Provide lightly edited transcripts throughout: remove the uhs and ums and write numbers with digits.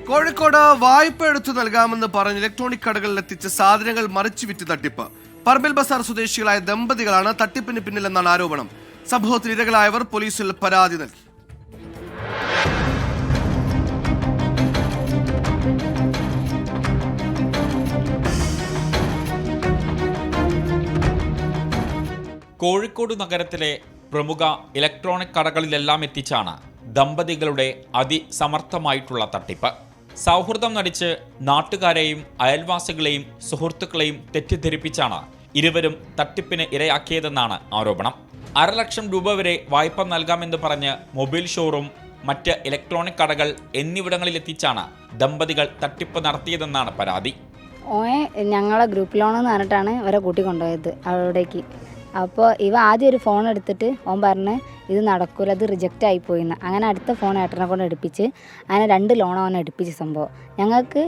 കോഴിക്കോട് വായ്പ എടുത്തു നൽകാമെന്ന് പറഞ്ഞ് ഇലക്ട്രോണിക് കടകളിൽ എത്തിച്ച സാധനങ്ങൾ മറിച്ചു വിറ്റ് തട്ടിപ്പ്. പറമ്പിൽ ബസാർ സ്വദേശികളായ ദമ്പതികളാണ് തട്ടിപ്പിന് പിന്നിലെന്നാണ് ആരോപണം. സംഭവത്തിൽ ഇരകളായവർ പോലീസിൽ പരാതി നൽകി. കോഴിക്കോട് നഗരത്തിലെ പ്രമുഖ ഇലക്ട്രോണിക് കടകളിലെല്ലാം എത്തിച്ചാണ് ദമ്പതികളുടെ അതിസമർത്ഥമായിട്ടുള്ള തട്ടിപ്പ്. സൗഹൃദം നടിച്ച് നാട്ടുകാരെയും അയൽവാസികളെയും സുഹൃത്തുക്കളെയും തെറ്റിദ്ധരിപ്പിച്ചാണ് ഇരുവരും തട്ടിപ്പിന് ഇരയാക്കിയതെന്നാണ് ആരോപണം. 1.5 ലക്ഷം രൂപ വരെ വായ്പ നൽകാമെന്ന് പറഞ്ഞ് മൊബൈൽ ഷോറൂം, മറ്റ് ഇലക്ട്രോണിക് കടകൾ എന്നിവിടങ്ങളിലെത്തിച്ചാണ് ദമ്പതികൾ തട്ടിപ്പ് നടത്തിയതെന്നാണ് പരാതി. ഞങ്ങളെ ഗ്രൂപ്പ് ലോണെന്ന് പറഞ്ഞിട്ടാണ് ഇവരെ കൂട്ടിക്കൊണ്ടുപോയത് അവിടേക്ക്. അപ്പോൾ ഇവ ആദ്യം ഒരു ഫോൺ എടുത്തിട്ട് ഓൻ പറഞ്ഞ് ഇത് നടക്കൂല, അത് റിജക്റ്റ് ആയിപ്പോയിന്ന്. അങ്ങനെ അടുത്ത ഫോൺ ഏട്ടനെ കൊണ്ട് എടുപ്പിച്ച് അങ്ങനെ 2 ലോൺ ഓൻ എടുപ്പിച്ച സംഭവം. ഞങ്ങൾക്ക്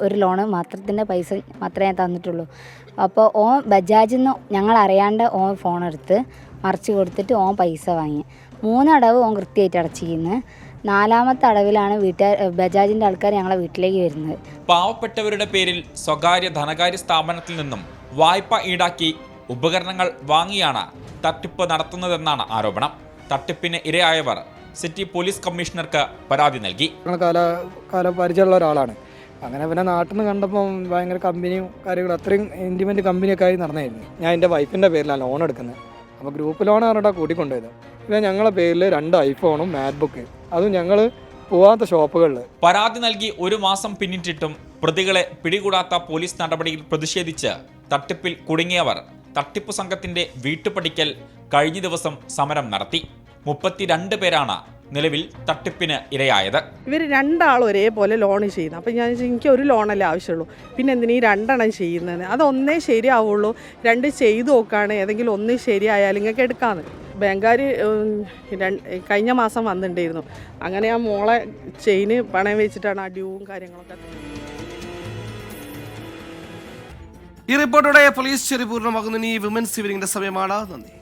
ഒരു ലോണ് മാത്രത്തിൻ്റെ പൈസ മാത്രമേ ഞാൻ തന്നിട്ടുള്ളൂ. അപ്പോൾ ഓൻ ബജാജിൽ നിന്ന് ഞങ്ങൾ അറിയാണ്ട് ഓൻ ഫോൺ എടുത്ത് മറിച്ച് കൊടുത്തിട്ട് ഓൻ പൈസ വാങ്ങി. 3 അടവ് ഓൻ കൃത്യമായിട്ട് അടച്ചിരിക്കുന്നത്. 4ാമത്തെ അടവിലാണ് ബജാജിൻ്റെ ആൾക്കാർ ഞങ്ങളെ വീട്ടിലേക്ക് വരുന്നത്. പാവപ്പെട്ടവരുടെ പേരിൽ സ്വകാര്യ ധനകാര്യ സ്ഥാപനത്തിൽ നിന്നും വായ്പ ഈടാക്കി ഉപകരണങ്ങൾ വാങ്ങിയാണ് തട്ടിപ്പ് നടത്തുന്നതെന്നാണ് ആരോപണം. തട്ടിപ്പിന് ഇരയായവർ സിറ്റി പോലീസ് കമ്മീഷണർക്ക് പരാതി നൽകി. കാല പരിചയമുള്ള ഒരാളാണ്. അങ്ങനെ പിന്നെ നാട്ടിൽ നിന്ന് കണ്ടപ്പോൾ ഭയങ്കര കമ്പനിയും കാര്യങ്ങളും അത്രയും ഇൻറ്റിമേറ്റ് കമ്പനിയൊക്കെ ആയി നടന്നായിരുന്നു. ഞാൻ എൻ്റെ വൈഫിൻ്റെ പേരിലാണ് ലോൺ എടുക്കുന്നത്. അപ്പോൾ ഗ്രൂപ്പ് ലോൺ പറഞ്ഞിട്ടാണ് കൂട്ടിക്കൊണ്ടുപോയത്. പിന്നെ ഞങ്ങളുടെ പേരിൽ 2 ഐഫോണും മാക്ബുക്ക്, അതും ഞങ്ങൾ പോവാത്ത ഷോപ്പുകളിൽ. പരാതി നൽകി 1 മാസം പിന്നിട്ടിട്ടും പ്രതികളെ പിടികൂടാത്ത പോലീസ് നടപടിയിൽ പ്രതിഷേധിച്ച് തട്ടിപ്പിൽ കുടുങ്ങിയവർ തട്ടിപ്പു സംഘത്തിന്റെ വീട്ടുപടിക്കൽ കഴിഞ്ഞ ദിവസം സമരം നടത്തി. 32 പേരാണ് നിലവിൽ തട്ടിപ്പിന് ഇരയായത്. ഇവർ 2 ആളും ഒരേപോലെ ലോൺ ചെയ്യുന്നത്. അപ്പം ഞാൻ എനിക്ക് ഒരു ലോണല്ലേ ആവശ്യമുള്ളൂ, പിന്നെ എന്തിനീ 2 എണ്ണം ചെയ്യുന്നത്? അതൊന്നേ ശരിയാവുള്ളൂ. 2 ചെയ്ത് നോക്കുകയാണ്, ഏതെങ്കിലും ഒന്ന് ശരിയായാലും ഇങ്ങനെ എടുക്കാമെന്ന്. ബാങ്കുകാർ കഴിഞ്ഞ മാസം വന്നിട്ടുണ്ടായിരുന്നു. അങ്ങനെ ആ മോളെ ചെയിന് പണയം വെച്ചിട്ടാണ് ആ ഡ്യൂവും കാര്യങ്ങളൊക്കെ. ഈ റിപ്പോർട്ടോടെ പോലീസ് ചെറി പൂർണ്ണമാകുന്ന ഈ വിമൻസ് ഈവനിങ്ങിന്റെ സമയമാണ്. നന്ദി.